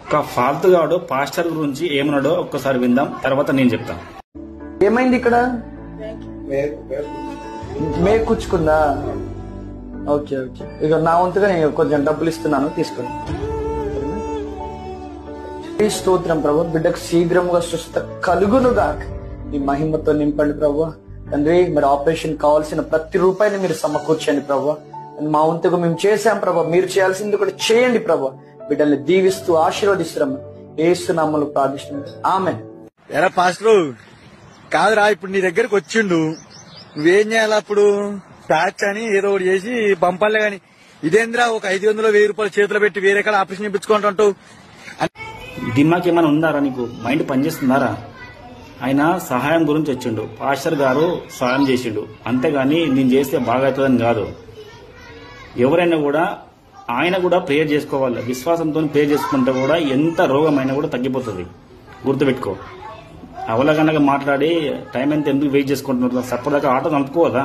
ఒక ఫాల్తుగాడు పాస్టర్ గురించి ఏమన్నాడో ఒక్కసారి విందాం, తర్వాత నేను చెప్తాను. ఏమైంది ఇక్కడ? మేకుచ్చుకుందా? ఓకే ఓకే, ఇక నా వంతుగా నేను కొంచెం డబ్బులు ఇస్తున్నాను, తీసుకోండి. స్తోత్రం ప్రభు, బిడ్డకు శీఘ్రంగా స్వస్థత కలుగునుగా మీ మహిమతో నింపండి ప్రభు. తండ్రి, మరి ఆపరేషన్ కావాల్సిన ప్రతి రూపాయిని మీరు సమకూర్చండి ప్రభు. మా వంతుగా మేము చేశాం ప్రభు, మీరు చేయాల్సింది కూడా చేయండి ప్రభు. బిడ్డల్ని దీవిస్తూ ఆశీర్వదిస్తున్నాం, యేసు నామములో ప్రార్థిస్తున్నాం, ఆమేన్. ఎరా పాస్టర్, కాదురా ఇప్పుడు నీ దగ్గరకు వచ్చిండు, నువ్వేం చేయాలి అప్పుడు? ప్యాచ్ అని ఏదో ఒకటి చేసి పంపాలే గాని ఇదేంద్రా ఒక 500 1000 రూపాయలు చేతిలో పెట్టి వేరే కాడ ఆపరేషన్ చేయించుకుంటుంటావు. దిమాక్ ఏమైనా ఉందారా నీకు? మైండ్ పనిచేస్తున్నారా? ఆయన సహాయం గురించి వచ్చిండు, పాస్టర్ గారు సహాయం చేసిండు, అంతేగాని నేను చేస్తే బాగా అవుతుందని కాదు. ఎవరైనా కూడా ఆయన కూడా ప్రేయర్ చేసుకోవాలి, విశ్వాసంతో ప్రేయర్ చేసుకుంటే కూడా ఎంత రోగమైనా కూడా తగ్గిపోతుంది. గుర్తుపెట్టుకో. అవలగనగా మాట్లాడి టైం ఎంత ఎందుకు వెయిట్ చేసుకుంటున్నారు? సపోదాకా ఆటో నడుపుకోవదా?